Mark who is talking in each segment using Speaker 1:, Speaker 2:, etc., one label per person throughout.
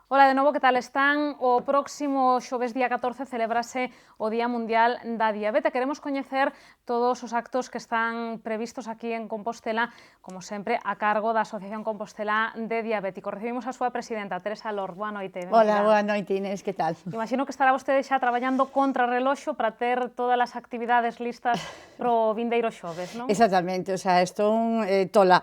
Speaker 1: Ola, de novo, que tal están? O próximo xoves día 14 celebrase o Día Mundial da Diabete. Queremos coñecer todos os actos que están previstos aquí en Compostela, como sempre, a cargo da Asociación Compostela de Diabéticos. Recibimos a súa presidenta, Teresa Lor. Boa noite.
Speaker 2: Hola, boa noite, Inés, que tal?
Speaker 1: Imagino que estará vostede xa traballando contra reloxo para ter todas as actividades listas pro vindeiro xoves, non?
Speaker 2: Exactamente, o sea, estou tola.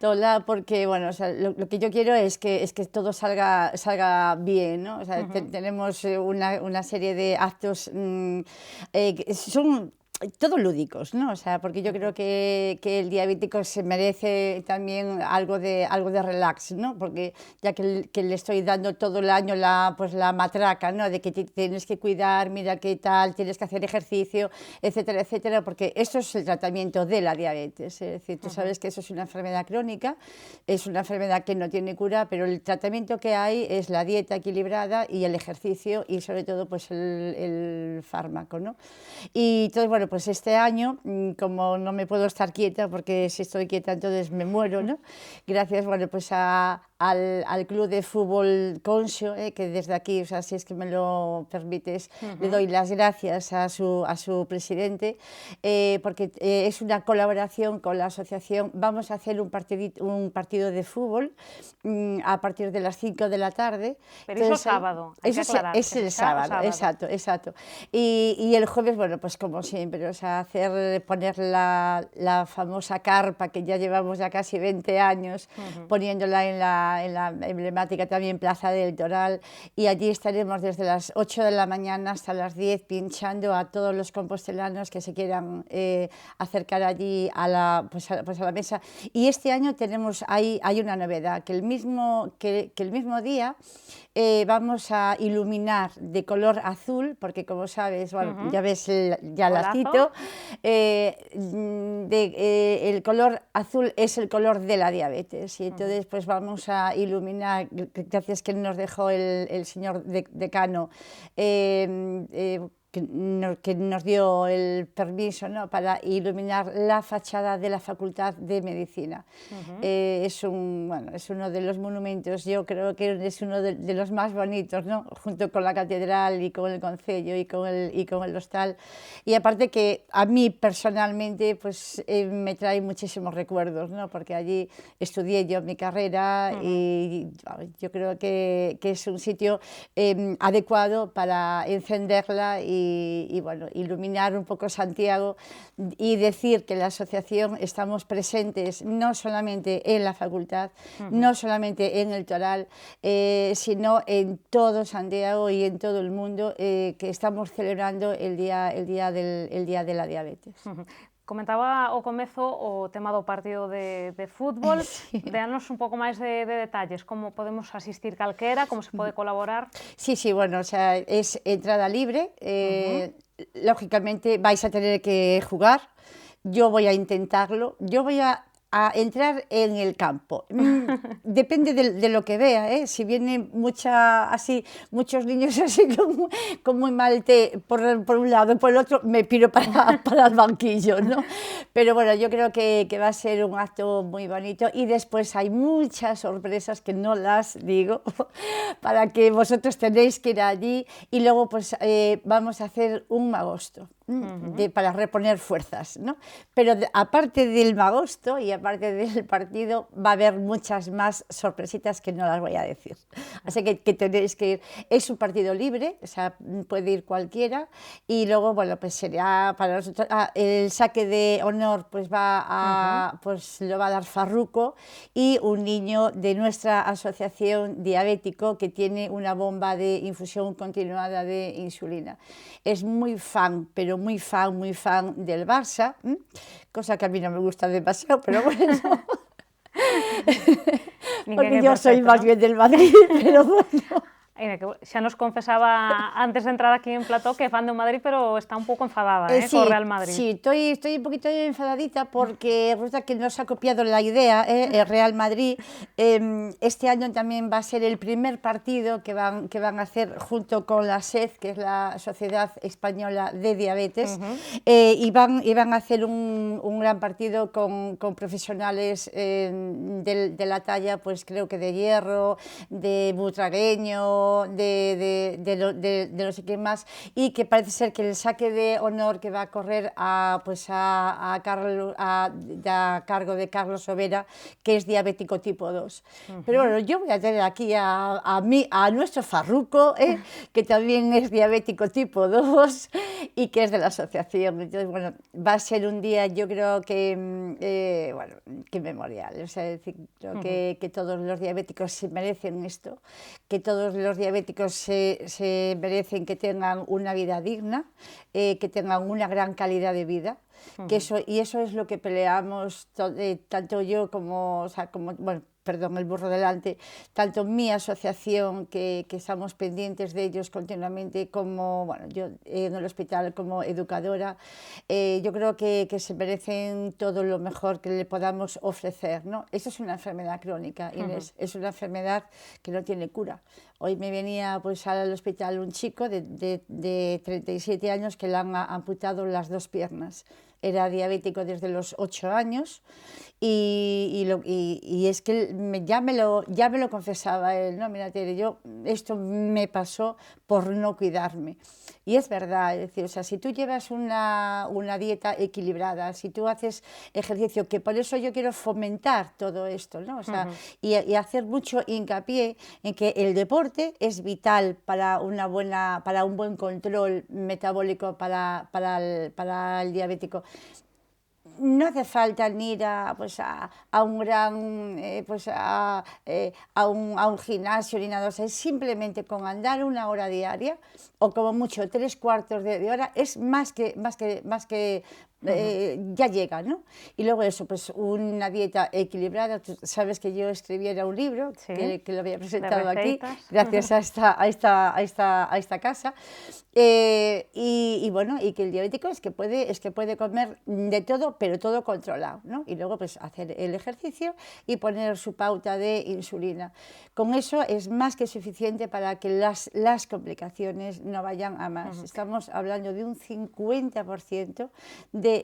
Speaker 2: Tola porque, bueno, o sea, lo que yo quiero es que todo salga bien, ¿no? O sea, tenemos una serie de actos que son todos lúdicos, ¿no? O sea, porque yo creo que el diabético se merece también algo de relax, ¿no? Porque ya que le estoy dando todo el año la matraca, ¿no? De que tienes que cuidar, mira qué tal, tienes que hacer ejercicio, etcétera, etcétera, porque eso es el tratamiento de la diabetes. Es decir, tú sabes que eso es una enfermedad crónica, es una enfermedad que no tiene cura, pero el tratamiento que hay es la dieta equilibrada y el ejercicio y sobre todo pues el fármaco, ¿no? Y entonces, bueno, pues este año, como no me puedo estar quieta, porque si estoy quieta entonces me muero, ¿no? Gracias, bueno, pues al Club de Fútbol Conxo, que desde aquí, o sea, si es que me lo permites, le doy las gracias a su presidente, porque es una colaboración con la asociación. Vamos a hacer un partido de fútbol a partir de las 5 de la tarde.
Speaker 1: Pero entonces, eso sábado, hay que aclarar.
Speaker 2: Es el sábado, exacto, exacto. Y el jueves, bueno, pues como siempre, o sea, poner la famosa carpa que ya llevamos ya casi 20 años, poniéndola en la emblemática también Plaza del Toral, y allí estaremos desde las 8 de la mañana hasta las 10 pinchando a todos los compostelanos que se quieran acercar allí a la mesa. Y este año hay una novedad, que el mismo día vamos a iluminar de color azul, porque como sabes, bueno, ya ves, ya la cito, el color azul es el color de la diabetes, y entonces pues vamos a iluminar, gracias que nos dejó el señor decano, que nos dio el permiso, ¿no?, para iluminar la fachada de la Facultad de Medicina. Es uno de los monumentos, yo creo que es uno de los más bonitos, ¿no?, junto con la catedral y con el concello y con el hostal. Y aparte que a mí personalmente pues me trae muchísimos recuerdos, ¿no?, porque allí estudié yo mi carrera y yo creo que es un sitio adecuado para encenderla y bueno, iluminar un poco Santiago y decir que la asociación estamos presentes no solamente en la facultad, no solamente en el Toral, sino en todo Santiago y en todo el mundo, que estamos celebrando el día de la diabetes.
Speaker 1: Comentaba ao comezo o tema do partido de fútbol. Sí. Danos un pouco máis de detalles, como podemos asistir calquera, como se pode colaborar.
Speaker 2: Sí, bueno, o sea, es entrada libre, lógicamente vais a tener que jugar, yo voy a intentarlo, yo voy a entrar en el campo. Depende de lo que vea, ¿eh? Si vienen muchos niños así con muy mal té por un lado, por el otro, me piro para el banquillo, ¿no? Pero bueno, yo creo que va a ser un acto muy bonito, y después hay muchas sorpresas que no las digo, para que vosotros tenéis que ir allí, y luego pues vamos a hacer un magosto. Para reponer fuerzas, ¿no? Pero aparte del magosto y aparte del partido, va a haber muchas más sorpresitas que no las voy a decir. Así que tenéis que ir. Es un partido libre, o sea, puede ir cualquiera, y luego, bueno, pues sería para nosotros el saque de honor, pues pues lo va a dar Farruco, y un niño de nuestra asociación diabético que tiene una bomba de infusión continuada de insulina. Es muy fan, pero muy fan del Barça, cosa que a mí no me gusta demasiado, pero bueno, porque yo soy más bien del Madrid, pero bueno.
Speaker 1: Mira, que xa nos confesaba antes de entrar aquí en plató que é fan do Madrid, pero está un pouco enfadada
Speaker 2: Sí,
Speaker 1: co Real Madrid.
Speaker 2: sí, estoy un poquito enfadadita porque resulta que nos ha copiado la idea, el Real Madrid. Este año también va a ser el primer partido que van a hacer junto con la SED, que es la Sociedad Española de Diabetes, y van a hacer un gran partido con profesionales de la talla, pues creo que de Hierro, de Butragueño, de no sé qué más, y que parece ser que el saque de honor que va a correr a cargo de Carlos Sobera, que es diabético tipo 2. Pero bueno, yo voy a tener aquí a nuestro Farruco, que también es diabético tipo 2 y que es de la asociación. Entonces, bueno, va a ser un día, yo creo que, bueno, que memorial. O sea, decir, creo que todos los diabéticos se merecen esto, que todos los diabéticos se merecen que tengan una vida digna, que tengan una gran calidad de vida, que eso es lo que peleamos tanto yo como, o sea, como, bueno, perdón, el burro delante, tanto mi asociación, que estamos pendientes de ellos continuamente, como, bueno, yo en el hospital como educadora, yo creo que se merecen todo lo mejor que le podamos ofrecer, ¿no? Esto es una enfermedad crónica, Inés, es una enfermedad que no tiene cura. Hoy me venía pues al hospital un chico de 37 años que le han amputado las 2 piernas. Era diabético desde los 8 años y es que ya me lo confesaba él, ¿no? Mira, Tere, esto me pasó por no cuidarme. Y es verdad, es decir, o sea, si tú llevas una dieta equilibrada, si tú haces ejercicio, que por eso yo quiero fomentar todo esto, ¿no? O sea, y hacer mucho hincapié en que el deporte es vital para un buen control metabólico para el diabético. No hace falta ni ir a un gran a un gimnasio ni nada, o sea, es simplemente con andar 1 hora diaria o como mucho 3/4 de hora es más que ya llega, ¿no? Y luego eso, pues una dieta equilibrada. Tú sabes que yo escribiera un libro, que lo había presentado aquí, gracias a esta casa, y bueno, y que el diabético es que puede comer de todo, pero todo controlado, ¿no? Y luego pues hacer el ejercicio y poner su pauta de insulina. Con eso es más que suficiente para que las complicaciones no vayan a más. Estamos hablando de un 50% de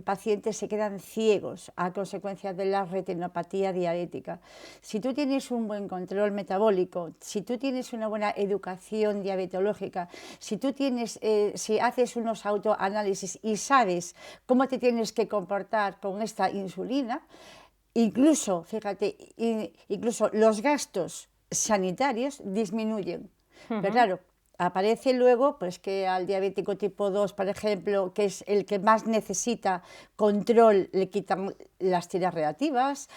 Speaker 2: pacientes se quedan ciegos a consecuencia de la retinopatía diabética. Si tú tienes un buen control metabólico, si tú tienes una buena educación diabetológica, si haces unos autoanálisis y sabes cómo te tienes que comportar con esta insulina, incluso, fíjate, incluso los gastos sanitarios disminuyen. Pero claro, aparece luego pues que al diabético tipo 2, por ejemplo, que es el que más necesita control, le quitan las tiras reactivas,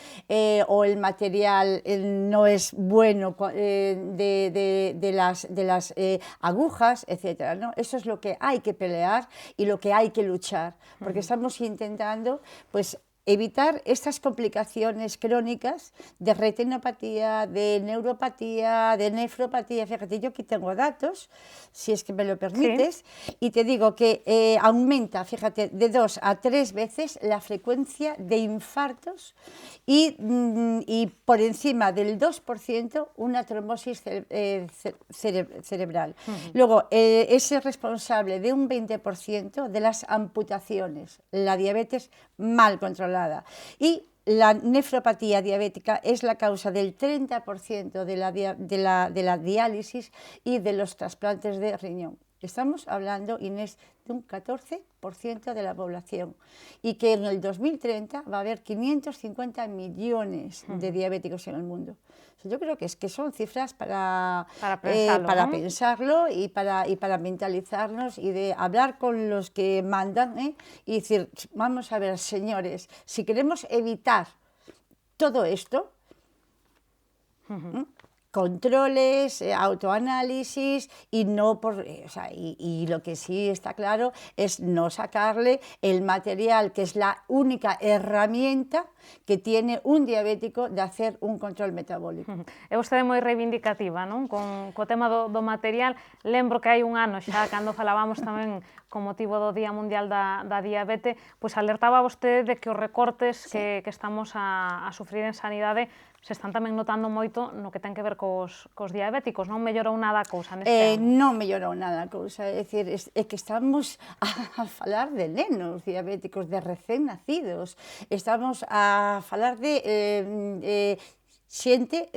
Speaker 2: o el material no es bueno de las agujas, etcétera, ¿no? Eso es lo que hay que pelear y lo que hay que luchar, porque estamos intentando pues evitar estas complicaciones crónicas de retinopatía, de neuropatía, de nefropatía. Fíjate, yo aquí tengo datos, si es que me lo permites, y te digo que aumenta, fíjate, de 2 a 3 veces la frecuencia de infartos y por encima del 2% una trombosis cerebral. Luego, es responsable de un 20% de las amputaciones, la diabetes mal controlada. Y la nefropatía diabética es la causa del 30% de la diálisis y de los trasplantes de riñón. Estamos hablando, Inés, de un 14% de la población y que en el 2030 va a haber 550 millones de diabéticos en el mundo. Yo creo que son cifras para pensarlo y para mentalizarnos y de hablar con los que mandan, y decir, vamos a ver, señores, si queremos evitar todo esto, controles, autoanálisis y no por, o sea, y lo que sí está claro es no sacarle el material que es la única herramienta que tiene un diabético de hacer un control metabólico.
Speaker 1: É vostede moi reivindicativa, non? Co tema do material, lembro que hai un ano xa, cando falábamos tamén con motivo do Día Mundial da Diabete, pois alertaba vostede de que os recortes que estamos a sufrir en sanidade se están tamén notando moito no que ten que ver cos diabéticos, non mellorou nada a cousa neste ano?
Speaker 2: Non mellorou nada a cousa, é dicir, é que estamos a falar de nenos diabéticos, de recén nacidos, estamos a falar de xente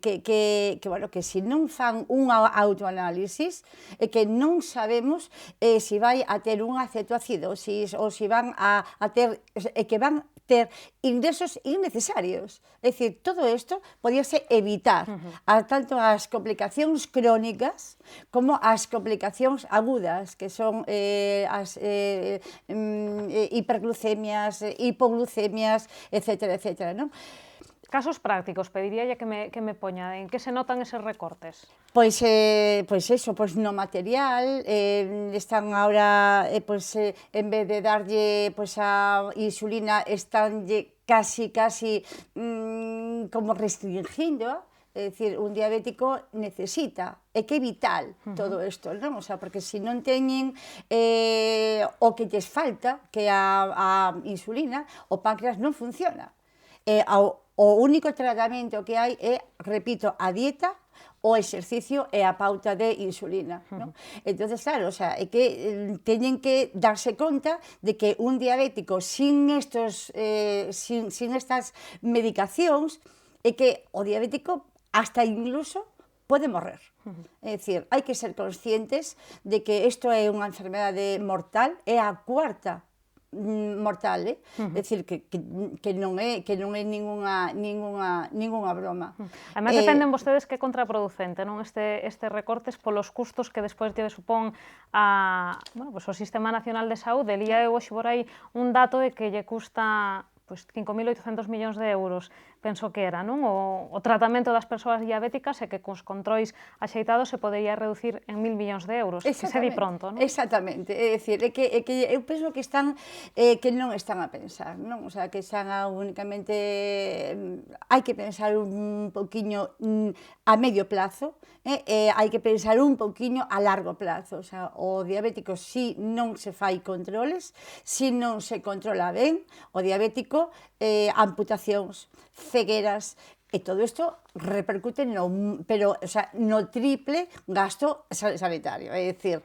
Speaker 2: que se non fan un autoanálisis e que non sabemos se vai a ter unha cetoacidosis ou se van a ter, que van ter ingresos innecesarios. É dicir, todo isto podíase evitar, tanto as complicacións crónicas como as complicacións agudas, que son as hiperglucemias, hipoglucemias, etcétera, etcétera, non?
Speaker 1: Casos prácticos, pediríalle que me poña en que se notan eses recortes.
Speaker 2: Pois eso, pois no material, están agora, en vez de darlle a insulina, estánlle casi como restringindo. É dicir, un diabético necesita, é que é vital todo isto, non? O sea, porque se non teñen o que lles falta, que é a insulina, o páncreas non funciona. O único tratamento que hai é, repito, a dieta, o exercicio e a pauta de insulina, non? Entonces, claro, o sea, é que teñen que darse conta de que un diabético sin estas medicacións é que o diabético hasta incluso pode morrer. É dicir, hai que ser conscientes de que isto é unha enfermedade mortal, é a cuarta mortal, é dicir, que non é ningunha broma.
Speaker 1: Ademais, defenden vostedes que é contraproducente, non, este recortes polos custos que despois lle supón o Sistema Nacional de Saúde. Lía eu hoxe por aí un dato de que lle custa 5.800 millóns de euros, penso que era, non? O tratamento das persoas diabéticas e que cos controis axeitados se podería reducir en 1.000 millóns de euros, que se di pronto, non?
Speaker 2: Exactamente, é dicir, é que eu penso que non están a pensar, non? O sea, que están únicamente, hai que pensar un pouquiño a medio plazo, hai que pensar un pouquiño a largo plazo, o sea, o diabético, si non se fai controles, si non se controla ben, o diabético, amputacións, cegueras, e todo isto repercute no triple gasto sanitario, é dicir,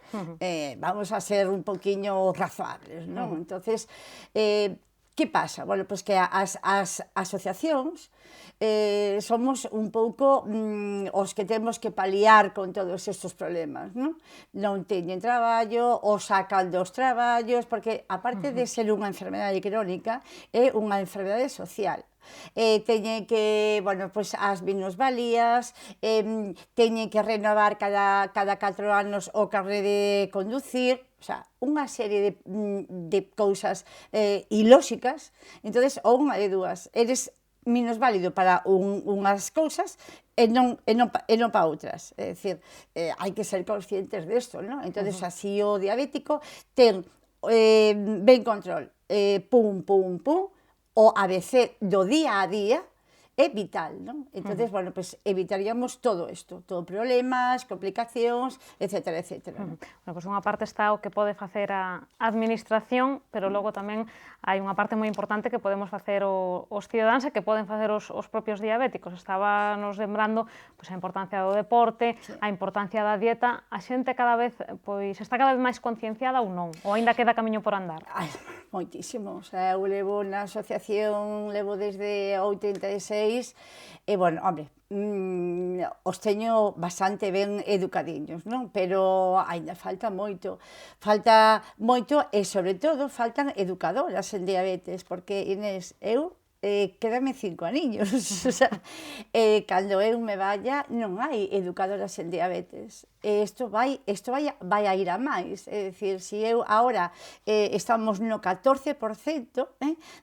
Speaker 2: vamos a ser un poquinho razoables, non? Entonces, que pasa? Bueno, pois que as asociacións somos un pouco os que temos que paliar con todos estes problemas, non? Non teñen traballo, o sacan dos traballos, porque aparte de ser unha enfermedade crónica, é unha enfermedade social. Teñen que, bueno, pois as minusvalías, teñen que renovar cada 4 anos o carné de conducir, o sea, unha serie de cousas ilóxicas. Entonces, ou unha de dúas, eres minusválido para unhas cousas e non para outras. É dicir, hai que ser conscientes desto, non? Entonces, así o diabético ten ben control, pum, pum, pum, o ABC do día a día é vital, non? Entonces, bueno, pues evitaríamos todo isto, todo problemas, complicacións, etcétera, etcétera.
Speaker 1: Bueno, pues unha parte está o que pode facer a administración, pero logo tamén hai unha parte moi importante que podemos facer os cidadáns e que poden facer os propios diabéticos. Estaba nos lembrando a importancia do deporte, a importancia da dieta. A xente cada vez, está cada vez máis concienciada ou non? Ou aínda queda camiño por andar?
Speaker 2: Moitísimo. O sea, eu levo na asociación, levo desde 86, e, bueno, hombre, os teño bastante ben educadiños, non? Pero aínda falta moito. Falta moito e, sobre todo, faltan educadoras en diabetes, porque, Inés, eu quédame 5 aniños, o sea, cando eu me vaya non hai educadoras en diabetes, isto vai a ir a máis, é dicir, se eu agora estamos no 14%,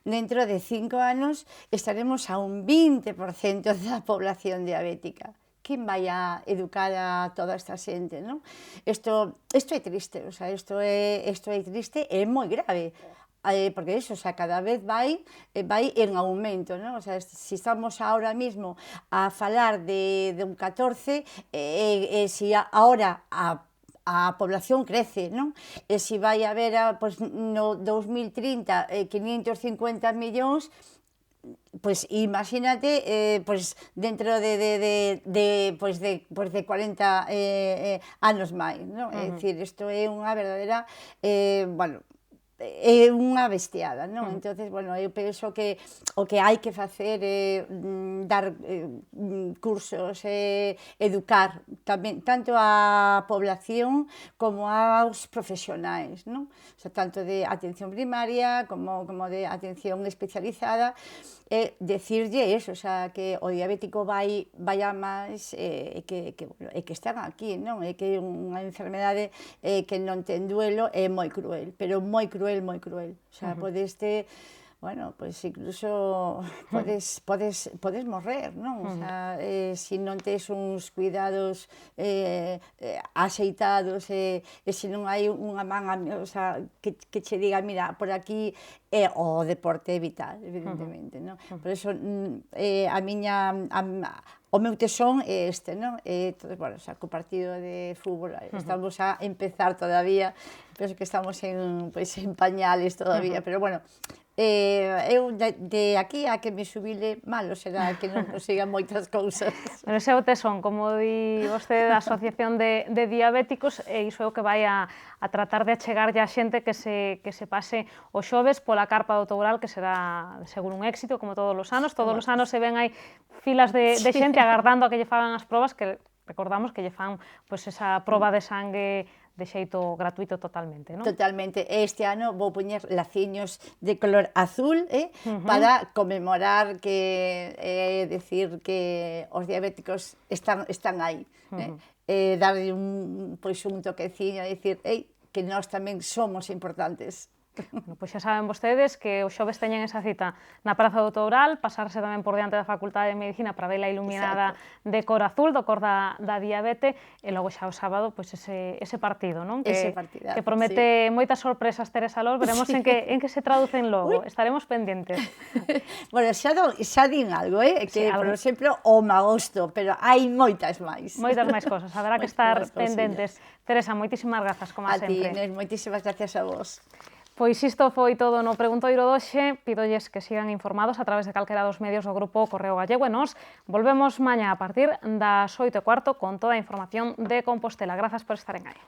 Speaker 2: dentro de 5 anos estaremos a un 20% da población diabética, quen vai a educar a toda esta xente, non? Isto é triste, o sea, isto é triste e é moi grave. Porque iso, o sea, cada vez vai en aumento, non? O sea, se estamos ahora mismo a falar de un 14, se agora a población crece, non? E se vai haber, pois, no 2030, 550 millóns, pois imagínate, pois dentro de 40 anos máis, non? É dicir, isto é unha verdadeira, bueno, é unha bestiada, non? Entonces, bueno, eu penso que o que hai que facer é dar cursos, educar tamén tanto a población como aos profesionais, non? O sea, tanto de atención primaria como de atención especializada, decirlle eso, o sea, que o diabético vai a máis, que están aquí, non? É que é unha enfermedade que non ten duelo, é moi cruel, pero moi cruel. O sea, bueno, pois incluso podes morrer, non? O sea, se non tes uns cuidados axeitados e se non hai unha man, o sea, que che diga, mira, por aquí o deporte é vital, evidentemente, non? Por iso, o meu tesón é este, non? Entonces, bueno, o sea, co partido de fútbol estamos a empezar todavía, penso que estamos en pañales todavía, pero bueno, eu de aquí a que me xubile malo será que non consiga moitas cousas.
Speaker 1: Pero ese é o tesón, como di vostede da Asociación de Diabéticos, e iso é o que vai a tratar de achegarlle a xente que se pase o xoves pola carpa do Toural, que será seguro un éxito, como todos os anos. Todos os anos se ven aí filas de xente agardando a que lle fagan as probas, que recordamos que lle fan esa proba de sangue de xeito gratuito totalmente, non?
Speaker 2: Totalmente. Este ano vou poñer laciños de color azul, para conmemorar que, decir que os diabéticos están aí. Darlle un toqueciño, decir, que nós tamén somos importantes.
Speaker 1: Bueno, pois xa saben vostedes que o xoves teñen esa cita na Praza do Toural, pasarse tamén por diante da Facultade de Medicina para vela iluminada de cor azul, do cor da diabete, e logo xa o sábado, pois ese partido, non? Que promete moitas sorpresas, Teresa Lor, veremos en que se traducen logo, estaremos pendentes.
Speaker 2: Bueno, xa din algo, que, por exemplo, o magosto, pero hai moitas máis.
Speaker 1: Moitas máis cosas, haberá que estar pendentes. Teresa, moitísimas grazas, como sempre.
Speaker 2: A ti, moitísimas gracias a vos.
Speaker 1: Pois isto foi todo no Preguntoiro doxe, pídolles que sigan informados a través de calquera dos medios do Grupo Correo Gallego e nós volvemos mañá a partir das 8:15 con toda a información de Compostela. Grazas por estaren aí.